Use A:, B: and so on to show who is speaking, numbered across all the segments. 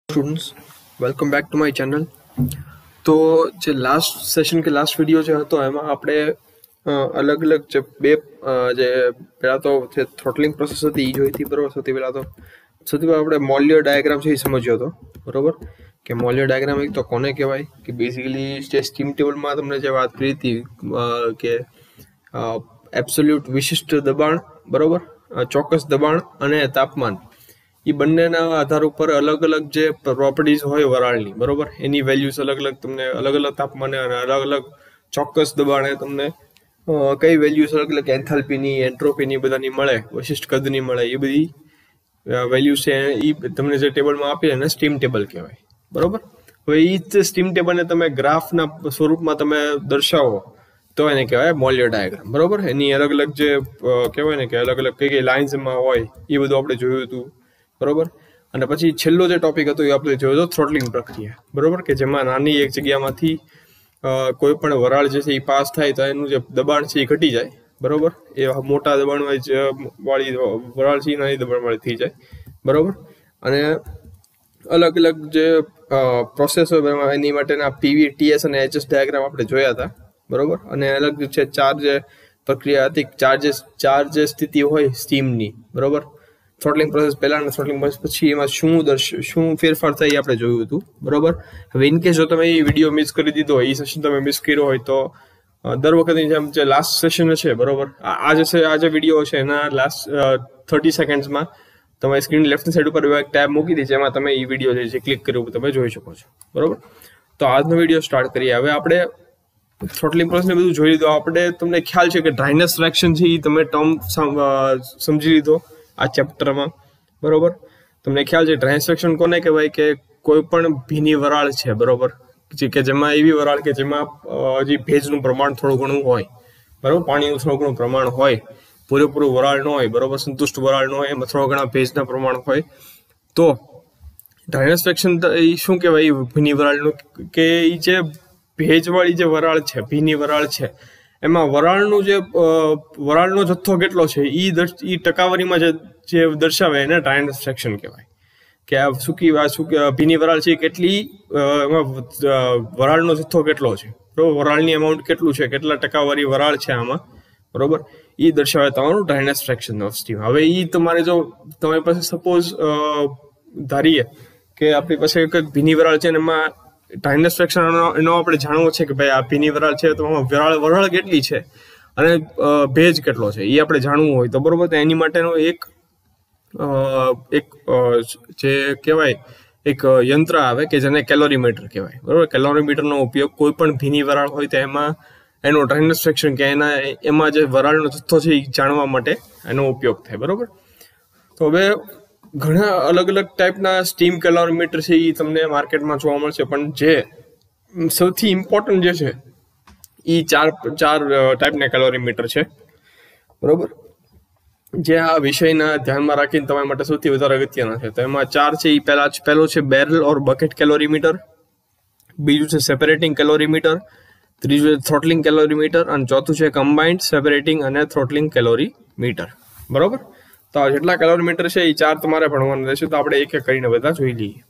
A: Students welcome back to my channel. तो जे last session के लास्ट विडियो जो હતો એમાં આપણે અલગ અલગ જે બે જે પહેલા તો જે થ્રોટલિંગ પ્રોસેસ હતી એ જોઈ હતી બરોબર। સૌથી પહેલા આપણે મોલ્યુલર ડાયાગ્રામ છે એ સમજ્યો હતો બરોબર કે મોલ્યુલર ડાયાગ્રામ એક તો કોને કહેવાય કે બેઝિકલી જે સ્ટીમ ટેબલમાં તમને જે વાત કરી હતી કે એબ્સોલ્યુટ વિશિષ્ટ દબાણ બરોબર ચોક્કસ દબાણ અને તાપમાન ये બંનેના આધાર ઉપર અલગ અલગ જે પ્રોપર્ટીઝ હોય વરાળની બરોબર એની વેલ્યુઝ અલગ અલગ તમને અલગ અલગ તાપમાને અને અલગ અલગ ચોક્કસ દબાણે તમને કઈ વેલ્યુઝ અલગ અલગ એન્થાલ્પીની એન્ટ્રોપીની બધાની મળે વિશિષ્ટ કદની મળે એ બધી વેલ્યુઝ છે એ તમને જે ટેબલમાં આપી એને સ્ટીમ ટેબલ કહેવાય બરોબર। હવે એ જ સ્ટીમ ટેબલને તમે ગ્રાફના સ્વરૂપમાં તમે દર્શાવો તો એને કહેવાય મોલ્યુલર ડાયાગ્રામ બરોબર। એની અલગ અલગ જે કહેવાય ને કે અલગ અલગ કઈ કઈ લાઇન્સમાં હોય એ બધું આપણે જોયું હતું બરોબર। અને પછી છેલ્લો જે ટોપિક હતો એ આપણે જોયો હતો થ્રોટલિંગ પ્રક્રિયા બરોબર કે જેમાં નાની એક જગ્યામાંથી કોઈ પણ વરાળ જે છે એ પાસ થાય તો એનું જે દબાણ છે એ ઘટી જાય બરોબર। એ મોટા દબાણ વાળી વરાળ છે નાની દબાણ વાળી થઈ જાય બરોબર। અને અલગ અલગ જે પ્રોસેસ હોય એની માટેના પીવી ટીએસ અને એચએસ ડાયાગ્રામ આપણે જોયા હતા બરોબર। અને અલગ છે ચાર જે પ્રક્રિયા હતી ચાર જે સ્થિતિ હોય સ્ટીમની બરોબર થ્રોટલિંગ પ્રોસેસ પહેલા અને થ્રોટલિંગ પ્રોસેસ પછી એમાં શું ફેરફાર થાય એ આપણે જોયું હતું બરોબર। હવે ઇન કેસ જો તમે એ વિડીયો મિસ કરી દીધો હોય એ સેશન તમે મિસ કર્યો હોય તો દર વખતની જેમ જે લાસ્ટ સેશન છે બરોબર આ જે વિડીયો છે એના લાસ્ટ 30 સેકન્ડ્સમાં તમારી સ્ક્રીન લેફ્ટ સાઈડ ઉપર એક ટેબ મૂકી દીધી જેમાં તમે એ વિડીયો જે છે ક્લિક કર્યું તમે જોઈ શકો છો બરોબર। તો આજનો વિડીયો સ્ટાર્ટ કરીએ। હવે આપણે થ્રોટલિંગ પ્રોસેસને બધું જોઈ લીધું આપણે તમને ખ્યાલ છે કે ડ્રાયનેસ ફ્રેક્શન છે એ તમે ટર્મ સમજી લીધો આ ચેપ્ટરમાં બરોબર। તમને ખ્યાલ છે ડ્રાયનેસ ફ્રેક્શન કોને કહેવાય કે કોઈ પણ ભીની વરાળ છે બરોબર કે જેમાં એવી વરાળ કે જેમાં હજી ભેજનું પ્રમાણ થોડું ઘણું હોય બરોબર પાણીનું થોડું ઘણું પ્રમાણ હોય પૂરેપૂરું વરાળ ન હોય બરોબર સંતુષ્ટ વરાળ ન હોય એમાં થોડા ઘણા ભેજના પ્રમાણ હોય તો ડ્રાયનેસ ફ્રેક્શન એ શું કહેવાય ભીની વરાળનું કે એ જે ભેજવાળી જે વરાળ છે ભીની વરાળ છે એમાં વરાળનો જથ્થો કેટલો છે એ ટકાવારીમાં જે દર્શાવે એને ડ્રાયનેસ ફ્રેક્શન કહેવાય કે આ ભીની વરાળ છે કેટલી એમાં વરાળનો જથ્થો કેટલો છે બરોબર વરાળની અમાઉન્ટ કેટલું છે કેટલા ટકાવારી વરાળ છે આમાં બરોબર એ દર્શાવે તમારું ડ્રાયનેસ ફ્રેક્શન ઓફ સ્ટીમ। હવે એ તમારે જો તમારી પાસે સપોઝ ધારીએ કે આપણી પાસે એક ભીની વરાળ છે ને એમાં ડ્રાયનેસ ફ્રેક્શન એનો આપણે જાણવો છે કે ભાઈ આ ભીની વરાળ છે તો વરાળ કેટલી છે અને ભેજ કેટલો છે એ આપણે જાણવું હોય તો બરોબર તો એની માટેનો એક જે કહેવાય એક યંત્ર આવે કે જેને કેલોરીમીટર કહેવાય બરોબર। કેલોરીમીટરનો ઉપયોગ કોઈ પણ ભીની વરાળ હોય તો એમાં એનો ડ્રાયનેસ ફ્રેક્શન કે એમાં જે વરાળનો જથ્થો છે એ જાણવા માટે એનો ઉપયોગ થાય બરોબર। તો હવે ઘણા અલગ અલગ ટાઈપના સ્ટીમ કેલોરીમીટર છે એ તમને માર્કેટમાં જોવા મળશે પણ જે સૌથી ઇમ્પોર્ટન્ટ જે છે એ ચાર ટાઈપના કેલોરીમીટર છે બરોબર જે આ વિષયના ધ્યાનમાં રાખીને તમારા માટે સૌથી વધારે અગત્યના છે। તો એમાં ચાર છે એ પહેલો છે બેરલ ઓર બકેટ કેલોરીમીટર, બીજું છે સેપરેટિંગ કેલોરીમીટર, ત્રીજું છે થ્રોટલિંગ કેલોરીમીટર અને ચોથું છે કમ્બાઇન્ડ સેપરેટિંગ અને થ્રોટલિંગ કેલોરીમીટર બરોબર। તો જેટલા કેલોરીમીટર છે એ ચાર તમારે ભણવાના રહેશે તો આપણે એક એક કરીને બધા જોઈ લઈએ।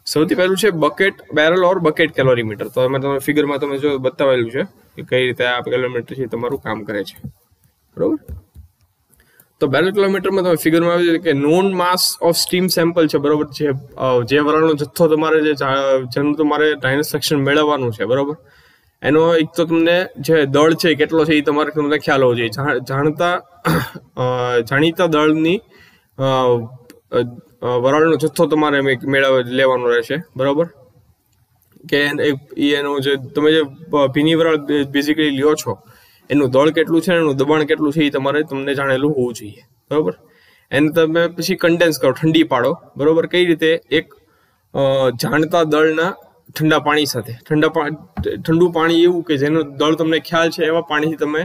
A: સૌથી પહેલું છે બેરલ ઓર બકેટ કેલોરીમીટર। તો તમે ફિગરમાં તમે જો બતાવેલું છે કે કઈ રીતે આ કેલોરીમીટર છે તમારું કામ કરે છે બરોબર। તો બેરલ કેલોરીમીટરમાં તમે ફિગરમાં આવ્યું કે non mass of steam sample છે બરોબર જે વરાળનો જથ્થો તમારે જેનું તમારે ડ્રાયનેસ ફ્રેક્શન મેળવવાનું છે બરોબર એનો એક તો તમને જે દળ છે કેટલો છે એ તમને ખ્યાલ હોવો જોઈએ। જાણીતા દળની વરાળનો જથ્થો તમારે લેવાનો રહેશે બરોબર કે એનો જે તમે જે ભીની વરાળ બેઝિકલી લ્યો છો એનું દળ કેટલું છે એનું દબાણ કેટલું છે એ તમને જાણેલું હોવું જોઈએ બરોબર। એને તમે પછી કન્ડેન્સ કરો ઠંડી પાડો બરોબર કઈ રીતે એક જાણતા દળના ઠંડા પાણી સાથે ઠંડુ પાણી એવું કે જેનું દળ તમને ખ્યાલ છે એવા પાણીથી તમે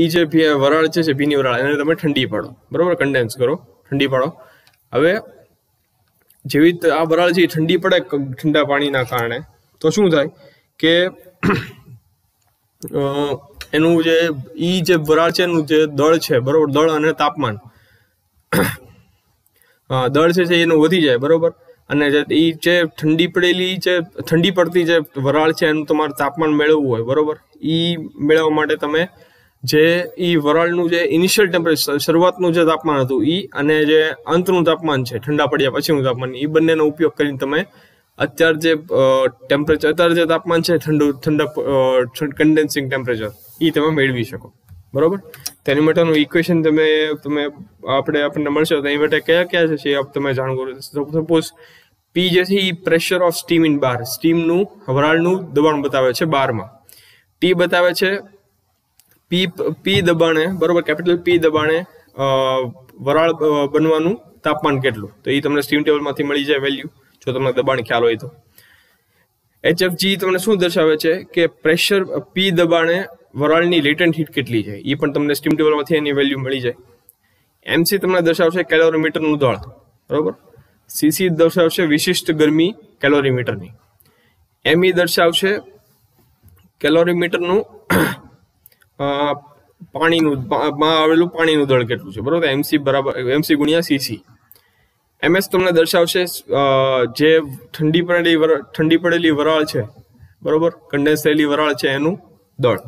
A: એ જે વરાળ છે ભીની વરાળ એને તમે ઠંડી પાડો બરોબર કન્ડેન્સ કરો ઠંડી પાડો। હવે જેવી રીતે આ વરાળ છે ઠંડી પડે ઠંડા પાણીના કારણે તો શું થાય કે એનું જે વરાળ છે એનું જે દળ છે બરોબર દળ અને તાપમાન દળ છે એનું વધી જાય બરોબર અને જે ઠંડી પડતી જે વરાળ છે એનું તમારે તાપમાન મેળવવું હોય, બરોબર, એ મેળવવા માટે તમે જે વરાળનું જે ઇનિશિયલ ટેમ્પરેચર, શરૂઆતનું જે તાપમાન હતું એ અને જે અંતનું તાપમાન છે ઠંડા પડ્યા પછીનું તાપમાન, એ બંનેનો ઉપયોગ કરીને તમે અત્યારે જે તાપમાન છે કન્ડેન્સિંગ ટેમ્પરેચર, એ તમે મેળવી શકો, બરોબર. તેની માટેનું ઇક્વેશન આપણને મળશે. તો એની માટે કયા છે એ તમે જાણ કરો. સપોઝ પી જે છે એ પ્રેશર ઓફ સ્ટીમ ઇન બાર, સ્ટીમનું વરાળનું દબાણ બતાવે છે બારમાં. ટી બતાવે છે પી દબાણે, બરોબર, કેપિટલ પી દબાણે વરાળ બનવાનું તાપમાન કેટલું, તો એ તમને સ્ટીમ ટેબલમાંથી મળી જાય વેલ્યુ, જો તમને દબાણ ખ્યાલ હોય તો. HFG તમને શું દર્શાવે છે કે પ્રેશર પી દબાણે વરાળની લેટન્ટ હીટ કેટલી છે, એ પણ તમને સ્ટીમ ટેબલમાંથી એની વેલ્યુ મળી જાય. MC તમને દર્શાવશે કેલોરીમીટરનું દળ, બરોબર. CC દર્શાવશે વિશિષ્ટ ગરમી કેલોરીમીટરની. ME દર્શાવશે કેલોરીમીટરનું આવેલું પાણીનું દળ કેટલું છે, બરોબર. MC ગુણ્યા CC. MS તમને દર્શાવશે જે ઠંડી પડેલી વરાળ છે, બરોબર, કન્ડેન્સ થયેલી વરાળ છે એનું દળ.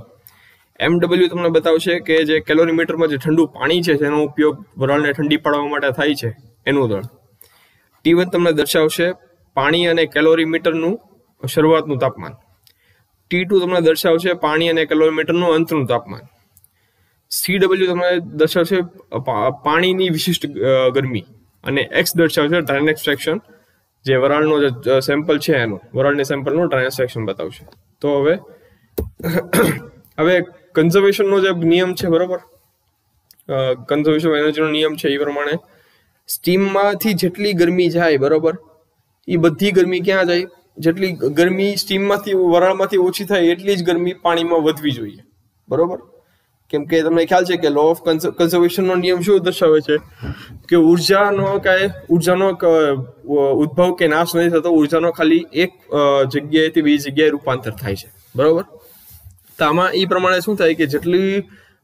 A: MW તમને બતાવશે કે જે કેલોરીમીટરમાં જે ઠંડુ પાણી છે જેનો ઉપયોગ વરાળને ઠંડી પાડવા માટે થાય છે એનું દળ. T1 તમને દર્શાવશે પાણી અને કેલોરીમીટરનું શરૂઆતનું તાપમાન. T2 તમને દર્શાવશે પાણી અને કેલોરીમીટરનું અંતનું તાપમાન. CW તમને દર્શાવશે પાણીની વિશિષ્ટ ગરમી, અને X દર્શાવશે ડ્રાય એક્સટ્રેક્શન, જે વરાળનો જે સેમ્પલ છે એનું, વરાળની સેમ્પલનું ડ્રાય એક્સટ્રેક્શન બતાવશે. તો હવે કન્ઝર્વેશનનો જે નિયમ છે, બરોબર, કન્ઝર્વેશન ઓફ એનર્જીનો નિયમ છે એ પ્રમાણે સ્ટીમમાંથી જેટલી ગરમી જાય, બરોબર, એ બધી ગરમી ક્યાં જાય? જેટલી ગરમી વરાળમાંથી ઓછી થાય એટલી જ ગરમી પાણીમાં વધવી જોઈએ, બરોબર. કેમ કે તમને ખ્યાલ છે કે લો ઓફ કન્ઝર્વેશનનો નિયમ શું દર્શાવે છે કે ઉર્જાનો ઉદ્ભવ કે નાશ નથી થતો, ઉર્જાનો ખાલી એક જગ્યાએથી બીજી જગ્યાએ રૂપાંતર થાય છે, બરોબર. તો આમાં એ પ્રમાણે શું થાય કે જેટલી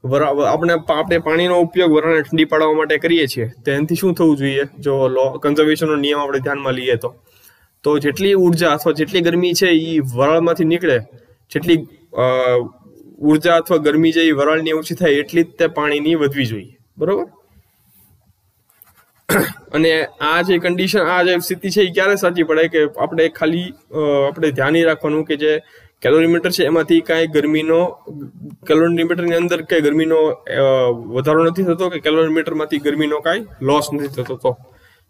A: આપણે પાણીનો ઉપયોગ વરાળને ઠંડી પાડવા માટે કરીએ છીએ તેનાથી શું થવું જોઈએ, જો લો કન્ઝર્વેશનનો નિયમ આપણે ધ્યાનમાં લઈએ તો જેટલી ઉર્જા અથવા જેટલી ગરમી છે એ વરાળમાંથી નીકળે, જેટલી ઉર્જા અથવા ગરમી જે વરાળની ઓછી થાય એટલી જ તે પાણીની વધવી જોઈએ, બરોબર. અને આ જે સ્થિતિ છે એ ક્યારે સાચી પડે કે આપણે ધ્યાન રાખવાનું કે જે કેલોરીમીટર છે એમાંથી કેલોરીમીટરની અંદર કઈ ગરમીનો વધારો નથી થતો કે કેલોરીમીટરમાંથી ગરમીનો કાંઈ લોસ નથી થતો, તો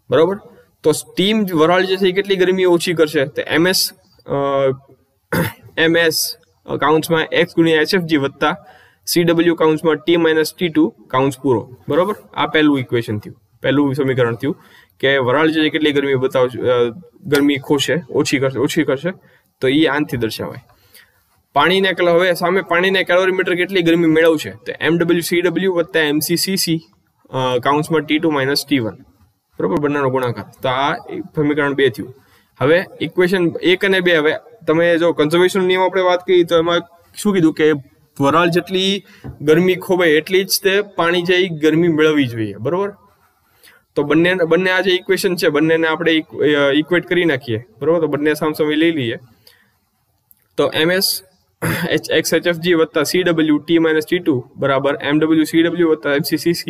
A: બરોબર. તો સ્ટીમ વરાળ જે છે એ કેટલી ગરમી ઓછી કરશે? તો MS કાઉન્સમાં X ગુણ્યા HFG વત્તા CW કાઉન્સમાં T - T2 કાઉન્સ પૂરો, બરોબર. આ પહેલું ઇક્વેશન થયું, પહેલું સમીકરણ થયું કે વરાળ જે કેટલી ગરમી ગરમી ઓછી કરશે, તો એ આનથી દર્શાવાય. હવે સામે પાણીને કેલોરીમીટર કેટલી ગરમી મેળવશે? તો MWCW વત્તા MCCC કાઉન્સમાં T2 - T1, બરોબર, બંનેનો ગુણાકાર. તો આ સમીકરણ 2 થયું. હવે ઇક્વેશન 1 અને 2, હવે તમે જો કન્ઝર્વેશન નિયમ આપણે વાત કરી તો એમાં શું કીધું કે વરાળ જેટલી ગરમી ખોવાય એટલી જ તે પાણી જે ગરમી મેળવવી જોઈએ, બરોબર. તો બંને આ જે ઇક્વેશન છે બંનેને આપણે ઇક્વેટ કરી નાખીએ, બરોબર. તો બંને સામસામે લઈ લઈએ તો MS XHFG વત્તા CW T - T2 બરાબર MWCW વત્તા MCCC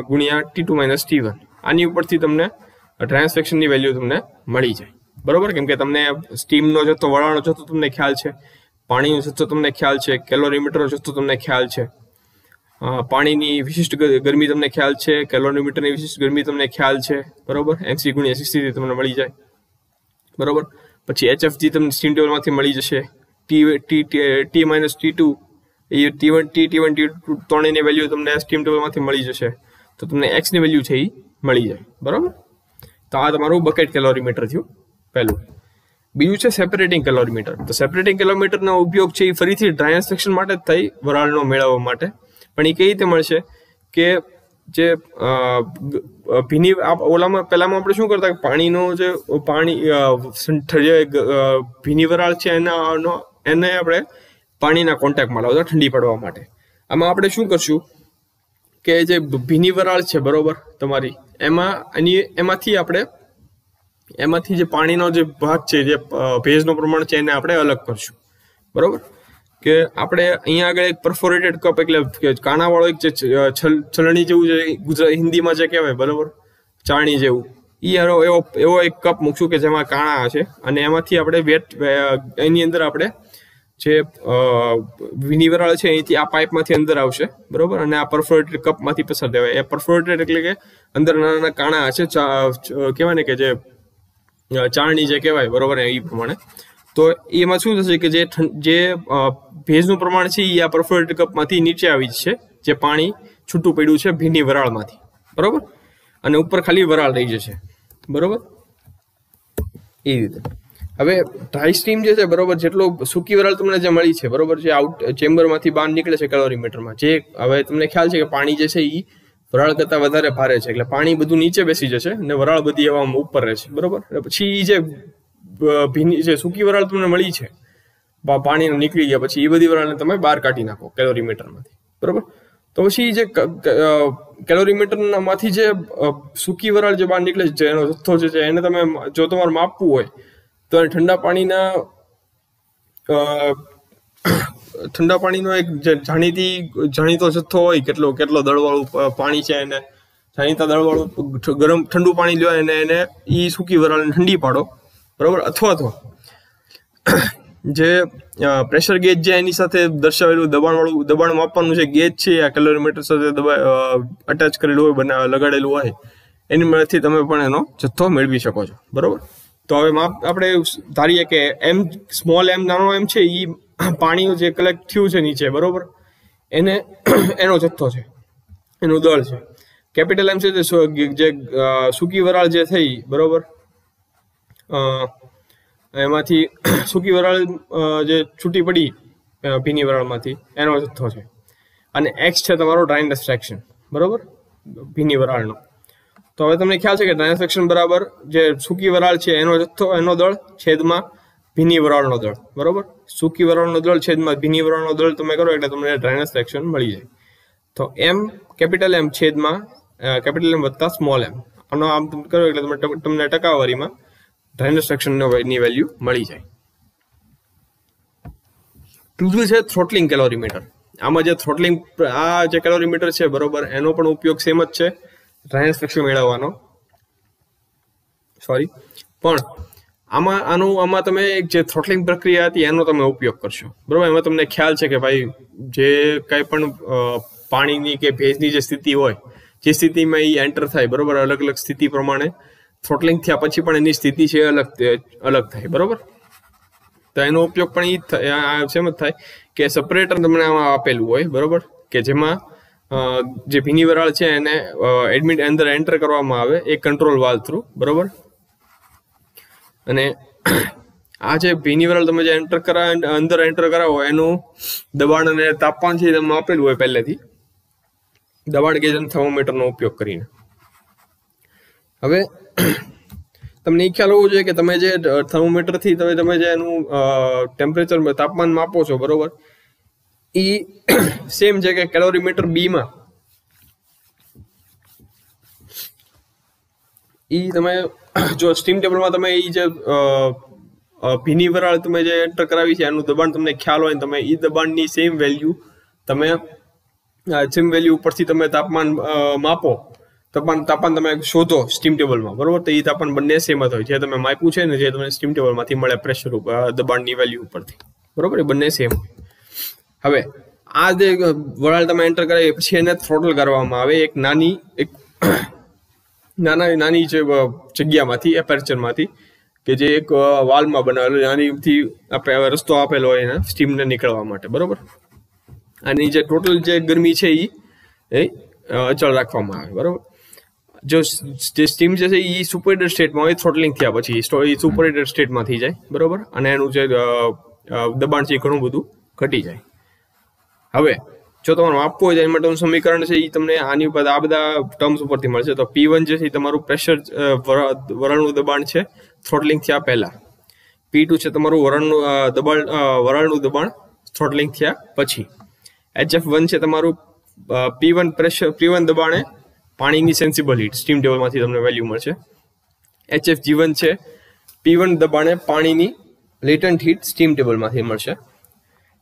A: ગુણ્યા T2 - T1. આની ઉપરથી તમને ટ્રાન્સફેક્શનની વેલ્યુ તમને મળી જાય, બરોબર. કેમ કે તમને સ્ટીમનો જથ્થો, વરાળનો જથ્થો તમને ખ્યાલ છે, પાણીનો જથ્થો તમને ખ્યાલ છે, કેલોરીમીટરનો જથ્થો તમને ખ્યાલ છે, પાણીની વિશિષ્ટ ગરમી તમને ખ્યાલ છે, કેલોરીમીટરની વિશિષ્ટ ગરમી તમને ખ્યાલ છે, બરોબર. MC ગુણ્યા CC તમને મળી જાય, બરોબર. પછી HFG તમને સ્ટીમ ટેબલમાંથી મળી જશે. T - T2 એ T1 T2 ત્રણેયની વેલ્યુ તમને સ્ટીમ ટેબલમાંથી મળી જશે, તો તમને X ની વેલ્યુ છે એ મળી જાય, બરોબર. તો આ તમારું બકેટ કેલોરીમીટર થયું પહેલું. બીજું છે સેપરેટિંગ કેલોરીમીટર. તો સેપરેટિંગ કેલોરીમીટરનો ઉપયોગ છે એ ફરીથી ડ્રાય એક્સટ્રેક્શન માટે જ થઈ, વરાળનો મેળવવા માટે. પણ એ કઈ રીતે મળશે કે જે પહેલામાં આપણે શું કરતા, ભીની વરાળ છે એને આપણે પાણીના કોન્ટેક્ટમાં લાવતા ઠંડી પડવા માટે. આમાં આપણે શું કરશું કે જે ભીની વરાળ છે, બરોબર, તમારી એમાંથી આપણે એમાંથી જે પાણીનો જે ભાગ છે, જે ભેજનું પ્રમાણ છે, એને આપણે અલગ કરશું. બરોબર, કે આપણે અહીંયા આગળ એક પરફોરેટેડ કપ એટલે કાણાવાળો એક જે છલણી જેવું જે ગુજરાતી હિન્દીમાં જે કહેવાય, બરોબર, ચાણી જેવું, એવો એક કપ મૂકશું કે જેમાં કાણા છે, અને એમાંથી આપણે એની અંદર આપણે જે ભીની વરાળ છે અહીંથી આ પાઇપમાંથી અંદર આવશે, બરોબર, અને આ પરફોરેટેડ કપમાંથી પસાર થવાય. એ પરફોરેટેડ એટલે કે અંદર નાના નાના કાણા છે, કહેવાય ને કે જે ચાળણી જે કહેવાય, બરોબર, એ પ્રમાણે. તો એમાં શું થશે કે જે ભેજનું પ્રમાણ છે એ આ પરફોરેટેડ કપમાંથી નીચે આવી છે, જે પાણી છૂટું પડ્યું છે ભીની વરાળમાંથી, બરોબર, અને ઉપર ખાલી વરાળ રહી જશે, બરોબર, એ રીતે. હવે ડ્રાય સ્ટીમ જે છે, બરોબર, જેટલો સૂકી વરાળ તમને જે મળી છે, બરોબર, જે આઉટ ચેમ્બરમાંથી બહાર નીકળે છે કેલોરીમીટરમાં, જે હવે તમને ખ્યાલ છે કે પાણી જે છે એ વરાળ કરતાં વધારે ભારે છે, એટલે પાણી બધું નીચે બેસી જશે અને વરાળ બધી હવામાં ઉપર રહેશે, બરોબર. પછી જે ભીની જે સૂકી વરાળ તમને મળી છે પાણીને નીકળી ગયા પછી, એ બધી વરાળને તમે બહાર કાઢી નાખો કેલોરીમીટરમાંથી, બરોબર. તો પછી જે કેલોરીમીટરમાંથી જે સૂકી વરાળ જે બહાર નીકળે છે, એનો જથ્થો છે, એને તમે જો તમારે માપવું હોય તો ઠંડા પાણીનો એક જાણીતો જથ્થો હોય, કેટલો દળવાળું પાણી છે, એને જાણીતા દળવાળું ઠંડુ પાણી લો, એને એ સૂકી વરાળને ઠંડી પાડો, બરોબર. અથવા તો જે પ્રેશર ગેજ જે એની સાથે દર્શાવેલું દબાણ માપવાનું જે ગેજ છે, આ કેલોરીમીટર સાથે અટેચ કરેલું હોય, લગાડેલું હોય, એની મદદથી તમે પણ એનો જથ્થો મેળવી શકો છો, બરોબર. તો હવે આપણે ધારીએ કે સ્મોલ એમ નાનો એમ છે, એ પાણી જે કલેક્ટ થયું છે નીચે, બરોબર, એનો જથ્થો છે, એનું દળ છે. કેપિટલ એમ છે જે સૂકી વરાળ જે થઈ, બરોબર, એમાંથી સૂકી વરાળ જે છૂટી પડી ભીની વરાળમાંથી, એનો જથ્થો છે. અને એક્સ છે તમારો ડ્રાયનેસ ફ્રેક્શન, બરોબર, ભીની વરાળનો. તો હવે તમને ખ્યાલ છે કે ડ્રાયનેસ ફ્રેક્શન બરાબર જે સૂકી વરાળ છે એનો જથ્થો, એનો દળ છેદમાં ભીની વરાળનો દળ, બરોબર. સૂકી વરાળનો દળ છેદમાં ભીની વરાળનો દળ તમે કરો એટલે તમને ડ્રાયનેસ ફ્રેક્શન મળી જાય. તો કેપિટલ એમ છેદમાં કેપિટલ એમ વત્તા સ્મોલ એમ, આનો આમ તમે કરો એટલે તમને ટકાવારીમાં ડ્રાયનેસ ફ્રેક્શનની વેલ્યુ મળી જાય. ત્રીજું છે થ્રોટલિંગ કેલોરીમીટર. આમાં જે થ્રોટલિંગ આ જે કેલોરીમીટર છે, બરોબર, એનો પણ ઉપયોગ સેમ જ છે ડ્રાયનેસ ફ્રેક્શન મેળવવાનો, પણ આમાં તમે જે થ્રોટલિંગ પ્રક્રિયા હતી એનો તમે ઉપયોગ કરશો, બરોબર. એમાં તમને ખ્યાલ છે કે ભાઈ જે કંઈ પણ પાણીની કે ભેજની જે સ્થિતિ હોય, જે સ્થિતિમાં એ એન્ટર થાય, બરોબર, અલગ અલગ સ્થિતિ પ્રમાણે થ્રોટલિંગ થયા પછી પણ એની સ્થિતિ છે અલગ થાય, બરોબર. તો એનો ઉપયોગ પણ સેમ જ થાય કે સેપરેટર તમને આમાં આપેલું હોય, બરોબર, કે જેમાં જે ભીની વરાળ છે એને અંદર એન્ટર કરવામાં આવે એક કંટ્રોલ વાલ્વ થ્રુ, બરોબર. અને આ જે ભીની વરાળ તમે જે અંદર એન્ટર કરાવો એનું દબાણ અને તાપમાન છે તમે આપેલું હોય પહેલેથી, દબાણ ગેજ અને થર્મોમીટરનો ઉપયોગ કરીને. હવે તમને એ ખ્યાલ હોવો જોઈએ કે તમે જે થર્મોમીટરથી તમે જે એનું ટેમ્પરેચર તાપમાન માપો છો, બરોબર, એ સેમ છે કે કેલોરીમીટર બીમાં તમે જો સ્ટીમ ટેબલમાં તમે એ જે ભીની વરાળ તમે જે એન્ટર કરાવી છે એનું દબાણ તમને ખ્યાલ હોય, તમે એ દબાણની સેમ વેલ્યુ ઉપરથી તમે તાપમાન માપો, તાપમાન તમે શોધો સ્ટીમ ટેબલમાં, બરોબર. તો એ તાપમાન બંને સેમ જ હોય, જે તમે માપ્યું છે ને જે તમને સ્ટીમ ટેબલમાંથી મળે પ્રેશર દબાણની વેલ્યુ ઉપરથી, બરોબર, એ બંને સેમ. હવે આ જે વરાળ તમે એન્ટર કરાવી પછી એને થ્રોટલ કરવામાં આવે એક નાની જે જગ્યામાંથી, એપર્ચરમાંથી, કે જે એક વાલ્વમાં બનાવેલો, નાનીથી રસ્તો આપેલો હોય એને સ્ટીમને નીકળવા માટે, બરોબર. આની જે ટોટલ જે ગરમી છે એ અચળ રાખવામાં આવે, બરોબર. જો જે સ્ટીમ જે છે એ સુપરહીટેડ સ્ટેટમાં હોય, થ્રોટલિંગ થયા પછી એ સુપરહીટેડ સ્ટેટમાં થઈ જાય, બરોબર, અને એનું જે દબાણ છે એ ઘણું બધું ઘટી જાય. હવે જો તમારે માપવું હોય તો એના માટેનું સમીકરણ છે એ તમને આની ઉપર આ બધા ટર્મ્સ ઉપરથી મળશે. તો P1 જે છે તમારું પ્રેશર વરાળનું દબાણ છે થ્રોટલિંગ થયા પહેલા, P2 છે તમારું વરાળનું દબાણ થ્રોટલિંગ થયા પછી, HF1 છે તમારું P1 દબાણે પાણીની સેન્સિબલ હીટ, સ્ટીમ ટેબલમાંથી તમને વેલ્યુ મળશે, HFG1 છે P1 દબાણે પાણીની લેટન્ટ હીટ સ્ટીમ ટેબલમાંથી મળશે.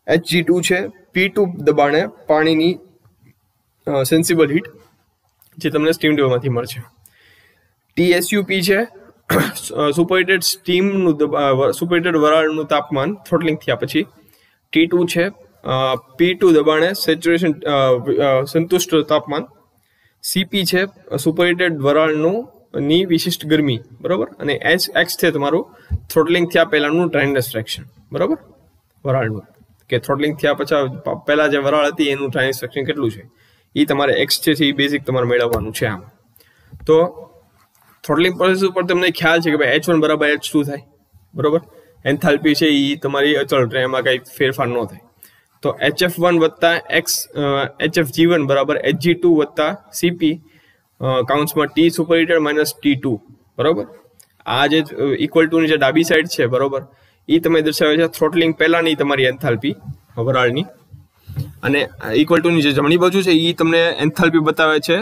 A: Hg2 છે P2 દબાણે પાણીની સેન્સિબલ હીટ જે તમને સ્ટીમ ટેબલમાંથી મળશે. TSUP છે સુપરહીટેડ સુપરહીટેડ વરાળનું તાપમાન થ્રોટલિંગ થયા પછી. T2 છે P2 દબાણે સેચ્યુરેશન સંતુષ્ટ તાપમાન. CP છે સુપરહીટેડ વરાળની વિશિષ્ટ ગરમી, બરોબર. અને X છે તમારું થ્રોટલિંગ થયા પહેલાનું ડ્રાયનેસ ફ્રેક્શન, બરોબર, વરાળનું, કે થ્રોટલિંગ થયા પછી પહેલા જે વરાળ હતી એનું ડ્રાયનેસ ફ્રેક્શન કેટલું છે એ તમારે X છે એ બેઝિક તમારે મેળવવાનું છે આમ. તો થ્રોટલિંગ પ્રોસેસ ઉપર તમને ખ્યાલ છે કે ભાઈ H1 બરાબર H2 થાય, બરોબર. એન્થાલ્પી છે એ તમારી અચળ રહે, એમાં કંઈ ફેરફાર ન થાય. તો HF1 વત્તા HFG1 બરાબર Hg2 વત્તા CP કાઉન્સમાં T superheated minus T2, બરોબર. આ જે ઇક્વલ ટુની જે ડાબી સાઈડ છે, બરોબર, એ તમે દર્શાવે છે થ્રોટલિંગ પહેલાની તમારી એન્થાલ્પી વરાળની, અને ઇક્વલ ટુની જે જમણી બાજુ છે એ તમને એન્થાલ્પી બતાવે છે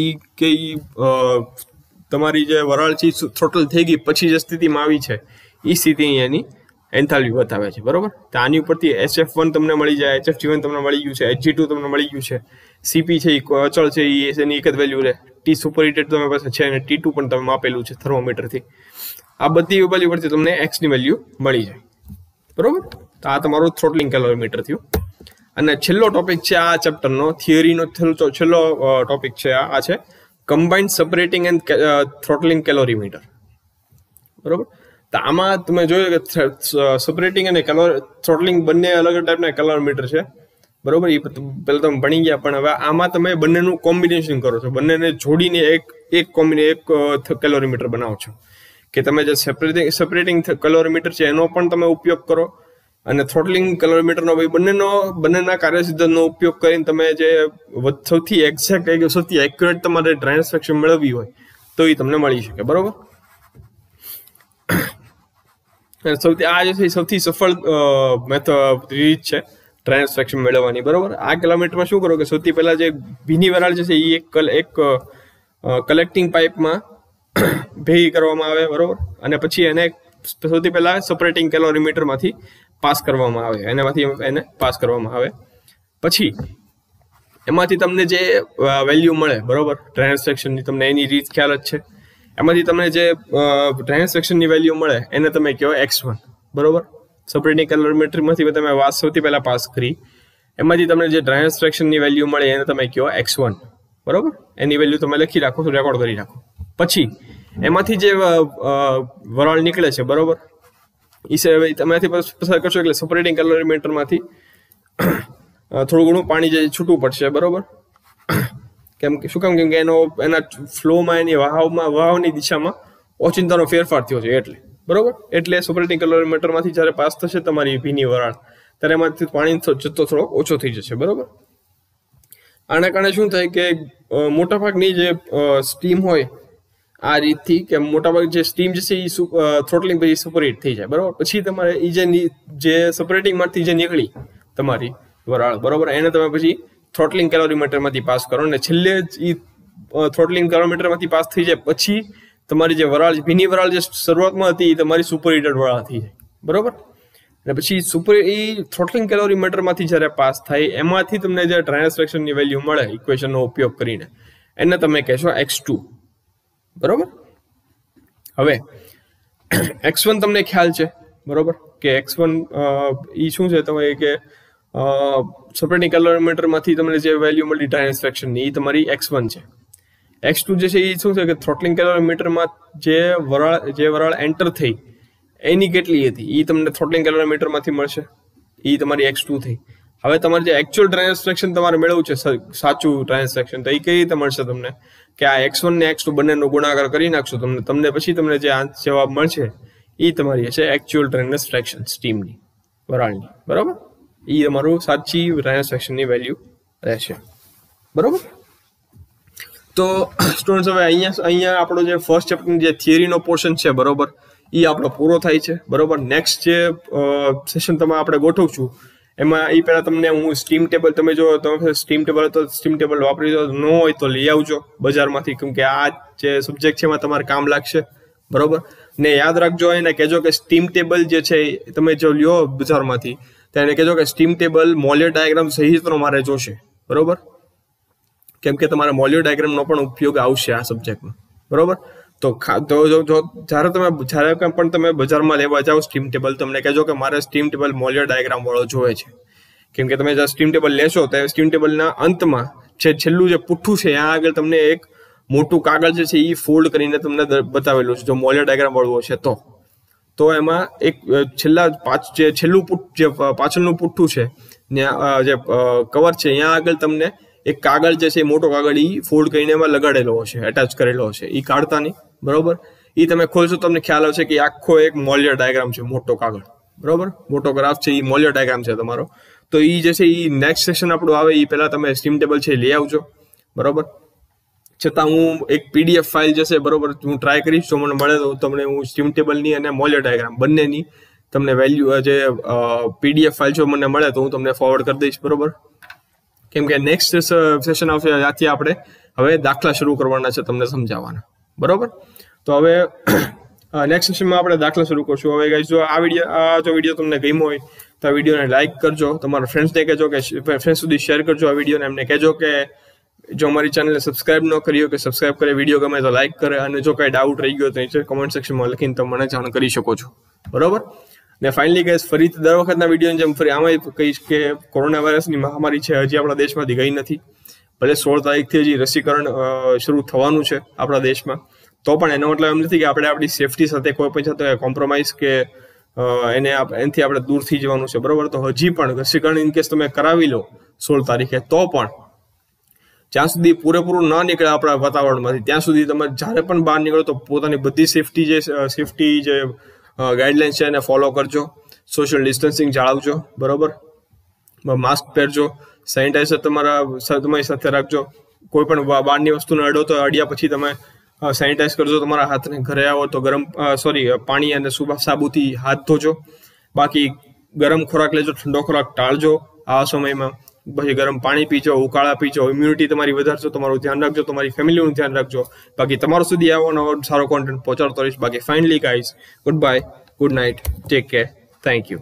A: એ કે તમારી જે વરાળ છે થ્રોટલ થઈ ગઈ પછી જે સ્થિતિમાં આવી છે એ સ્થિતિ અહીંયાની એન્થાલ્પી બતાવે છે, બરોબર. તો આની ઉપરથી HF1 તમને મળી જાય, HFG1 તમને મળી ગયું છે, Hg2 તમને મળી ગયું છે, CP છે એ અચળ છે એની એક જ વેલ્યુ રહે, T સુપરહીટેડ તમે પાસે છે અને T2 પણ તમે માપેલું છે થર્મોમીટરથી. આ બધી વેલ્યુ પરથી તમને X ની વેલ્યુ મળી જાય, બરોબર. તો આ તમારું થ્રોટલિંગ કેલોરીમીટર થયું. અને છેલ્લો ટોપિક છે આ ચેપ્ટરનો, થિયરીનો છેલ્લો ટોપિક છે આ છે કમ્બાઇન્ડ સેપરેટિંગ એન્ડ થ્રોટલિંગ કેલોરીમીટર, બરોબર. તો આમાં તમે જોયું કે સેપરેટિંગ અને થ્રોટલિંગ બંને અલગ ટાઈપના કેલોરીમીટર છે, બરોબર. એ પહેલા તમે ભણી ગયા, પણ હવે આમાં તમે બંનેનું કોમ્બિનેશન કરો છો, બંનેને જોડીને એક કેલોરીમીટર બનાવો છો, કે તમે જે સેપરેટિંગ કેલોરીમીટર છે એનો પણ તમે ઉપયોગ કરો અને થ્રોટલિંગ કેલોરીમીટરનો બંનેના કાર્યસિદ્ધાંતનો ઉપયોગ કરીને તમે જે સૌથી એક્ઝેક્ટ સૌથી એક્યુરેટ તમારે ડ્રાયનેસ ફ્રેક્શન મેળવવી હોય તો એ તમને મળી શકે, બરોબર. સૌથી સફળ રીત છે ડ્રાયનેસ ફ્રેક્શન મેળવવાની, બરોબર. આ કિલોમીટરમાં શું કરો કે સૌથી પહેલા જે ભીની વરાળ છે એ એક કલેક્ટિંગ પાઇપમાં ભેગી કરવામાં આવે, બરોબર. અને પછી એને સૌથી પહેલા સેપરેટિંગ કેલોરીમીટરમાંથી પાસ કરવામાં આવે, એને પાસ કરવામાં આવે. પછી એમાંથી તમને જે વેલ્યુ મળે, બરોબર, ડ્રાયનેસ ફ્રેક્શનની, તમને એની રીત ખ્યાલ જ છે. એમાંથી તમને જે ડ્રાયનેસ ફ્રેક્શનની વેલ્યુ મળે એને તમે કહો X1, બરોબર. સેપરેટિંગ કેલોરીમીટરમાંથી તમે સૌથી પહેલા પાસ કરી, એમાંથી તમને જે ડ્રાયનેસ ફ્રેક્શનની વેલ્યુ મળે એને તમે કહો X1, બરોબર. એની વેલ્યુ તમે લખી રાખો, રેકોર્ડ કરી રાખો. પછી એમાંથી જે વરાળ નીકળે છે, બરોબર, એ તમેથી પસાર કરશો એટલે સેપરેટિંગ કેલોરીમીટરમાંથી થોડું ઘણું પાણી જે છૂટવું પડશે, બરોબર. કેમ કે એના ફ્લોમાં એની વહાવની દિશામાં ઓચિંતાનો ફેરફાર થયો છે બરોબર. એટલે સેપરેટિંગ કેલોરીમીટરમાંથી જ્યારે પાસ થશે તમારી ભીની વરાળ ત્યારે એમાંથી પાણી જથ્થો થોડો ઓછો થઈ જશે, બરોબર. આના કારણે શું થાય કે મોટાભાગની જે સ્ટીમ હોય આ રીતથી કે મોટાભાગ જે સ્ટીમ જે છે એ થ્રોટલિંગ પછી સુપરહીટ થઈ જાય, બરોબર. પછી તમારે એ જે સેપરેટિંગમાંથી જે નીકળી તમારી વરાળ, બરોબર, એને તમે પછી થ્રોટલિંગ કેલોરીમીટરમાંથી પાસ કરો અને છેલ્લે જ એ થ્રોટલિંગ કેલોરીમીટરમાંથી પાસ થઈ જાય પછી તમારી જે વરાળ ભીની વરાળ જે શરૂઆતમાં હતી એ તમારી સુપરહીટેડ વરાળ થઈ જાય, બરોબર. અને પછી થ્રોટલિંગ કેલોરીમીટરમાંથી જ્યારે પાસ થાય એમાંથી તમને જે ડ્રાયનેસ ફ્રેક્શનની વેલ્યુ મળે ઇક્વેશનનો ઉપયોગ કરીને એને તમે કહેશો X2, બરોબર. હવે X1 તમને ખ્યાલ છે, બરોબર, કે X1 એ શું છે તમે કે સેપરેટિંગ કેલોરીમીટરમાંથી તમને જે વેલ્યુ મળી ડ્રાયનેસ ફ્રેક્શનની એ તમારી X1 છે. X2 જે છે એ શું છે કે થ્રોટલિંગ કેલોરીમીટરમાં જે વરાળ એન્ટર થઈ એની કેટલી હતી એ તમને થ્રોટલિંગ કેલોરીમીટરમાંથી મળશે, એ તમારી X2 થઈ. હવે તમારે જે એકચ્યુઅલ ડ્રાયનેસ ફ્રેક્શન તમારે મેળવવું છે, સાચું ડ્રાયનેસ ફ્રેક્શન, તો એ કઈ રીતે મળશે તમને કે આ X1 ને X2 બંનેનો ગુણાકાર કરી નાખશો તમને પછી તમને જે જવાબ મળશે એ તમારી હશે એકચ્યુઅલ ડ્રાયનેસ ફ્રેક્શન સ્ટીમની વરાળની, બરોબર. એ તમારું સાચી ડ્રાયનેસ ફ્રેક્શનની વેલ્યુ રહેશે, બરોબર. તો સ્ટુડન્ટ્સ હવે અહીંયા આપણો જે ફર્સ્ટ ચેપ્ટરનો જે થિયરીનો પોર્શન છે, બરોબર, એ આપણો પૂરો થાય છે, બરોબર. નેક્સ્ટ જે સેશન આપણે ગોઠવશું એમાં એ પહેલા તમને હું સ્ટીમ ટેબલ, તમે જો તમે સ્ટીમ ટેબલ વાપરી દો, ન હોય તો લઈ આવજો બજારમાંથી, કેમ કે આ જે સબ્જેક્ટ છે એમાં તમારે કામ લાગશે, બરોબર. ને યાદ રાખજો એને કહેજો કે સ્ટીમ ટેબલ જે છે તમે જો લ્યો બજારમાંથી તો એને કહેજો કે સ્ટીમ ટેબલ મોલ્યુર ડાયાગ્રામ સહિતનો મારે જોશે, બરોબર, કેમ કે તમારે મોલ્યુર ડાયાગ્રામનો પણ ઉપયોગ આવશે આ સબ્જેક્ટમાં, બરોબર. તો જ્યારે પણ તમે બજારમાં લેવા જાઓ સ્ટીમ ટેબલ, તમને કહેજો કે મારે સ્ટીમ ટેબલ મોલ્યુર ડાયાગ્રામ વાળો જોઈએ છે, કેમ કે તમે જ્યારે સ્ટીમ ટેબલ લેશો તો સ્ટીમ ટેબલના અંતમાં જે છેલ્લું જે પુઠ્ઠું છે ત્યાં આગળ તમને એક મોટું કાગળ જે છે એ ફોલ્ડ કરીને તમને બતાવેલું છે જો મોલ્યુર ડાયાગ્રામ વાળું હશે તો એમાં એક છેલ્લું જે પાછળનું પુઠ્ઠું છે જે કવર છે ત્યાં આગળ તમને એક કાગળ જે છે મોટો કાગળ એ ફોલ્ડ કરીને એમાં લગાડેલો હશે, એટેચ કરેલો હશે, એ કાઢતા નહીં, બરોબર. એ તમે ખોલશો તમને ખ્યાલ આવશે કે આખો એક મોલ્યુર ડાયાગ્રામ છે, મોટો કાગળ, બરોબર, મોટો ગ્રાફ છે, એ મોલ્યુર ડાયાગ્રામ છે તમારો. તો એ જે છે એ નેક્સ્ટ સેશન આપણું આવે એ પહેલા તમે સ્ટીમ ટેબલ છે લઈ આવજો, બરોબર. છતાં હું એક PDF ફાઇલ જશે, બરોબર, હું ટ્રાય કરીશ, જો મને મળે તો તમને હું સ્ટીમ ટેબલની અને મોલ્યુર ડાયાગ્રામ બંનેની તમને વેલ્યુ જે PDF ફાઇલ જો મને મળે તો હું તમને ફોરવર્ડ કરી દઈશ, બરોબર. કેમ કે નેક્સ્ટ સેશન આવશે ત્યાંથી આપણે હવે દાખલા શરૂ કરવાના છે તમને સમજાવવાના, બરોબર. તો હવે નેક્સ્ટ સેશનમાં આપણે દાખલા શરૂ કરશું. હવે ગાઈસ જો વિડીયો તમને ગમ્યો હોય તો આ વિડીયોને લાઇક કરજો, તમારા ફ્રેન્ડ્સને કહેજો કે ફ્રેન્ડ્સ સુધી શેર કરજો આ વિડીયોને, એમને કહેજો કે જો અમારી ચેનલને સબસ્ક્રાઇબ ન કરી હોય કે સબસ્ક્રાઇબ કરે, વિડીયો ગમે તો લાઇક કરે, અને જો કંઈ ડાઉટ રહી ગયો તો નીચે કમેન્ટ સેક્શનમાં લખીને તમે મને જાણ કરી શકો છો, બરોબર. ને ફાઇનલી ગાઈસ ફરીથી દર વખતના વિડીયોની જેમ ફરી આમાં કહીશ કે કોરોના વાયરસની મહામારી છે હજી આપણા દેશમાંથી ગઈ નથી, ભલે 16 તારીખથી હજી રસીકરણ શરૂ થવાનું છે આપણા દેશમાં, તો પણ એનો મતલબ એમ નથી કે આપણે આપણી સેફટી સાથે કોઈ પણ સાથે કોમ્પ્રોમાઇઝ કે એનાથી આપણે દૂર થઈ જવાનું છે, બરોબર. તો હજી પણ રસીકરણ ઇનકેસ તમે કરાવી લો 16 તારીખે તો પણ જ્યાં સુધી પૂરેપૂરું ન નીકળે આપણા વાતાવરણમાંથી ત્યાં સુધી તમે જ્યારે પણ બહાર નીકળો તો પોતાની બધી સેફટી જે ગાઈડલાઇન્સ છે એને ફોલો કરજો, સોશિયલ ડિસ્ટન્સિંગ જાળવજો, બરોબર, માસ્ક પહેરજો, સેનિટાઈઝર તમારી સાથે રાખજો, કોઈ પણ બહારની વસ્તુને અડો તો અડ્યા પછી તમે સેનિટાઈઝ કરજો તમારા હાથને, ઘરે આવો તો પાણી અને સાબુથી હાથ ધોજો, બાકી ગરમ ખોરાક લેજો, ઠંડો ખોરાક ટાળજો આ સમયમાં, પછી ગરમ પાણી પીજો, ઉકાળા પીજો, ઇમ્યુનિટી તમારી વધારજો, તમારું ધ્યાન રાખજો, તમારી ફેમિલીનું ધ્યાન રાખજો. બાકી તમારા સુધી આવવાનો સારો કોન્ટેન્ટ પહોંચાડતો રહીશ. બાકી finally guys good bye, good night, take care, thank you.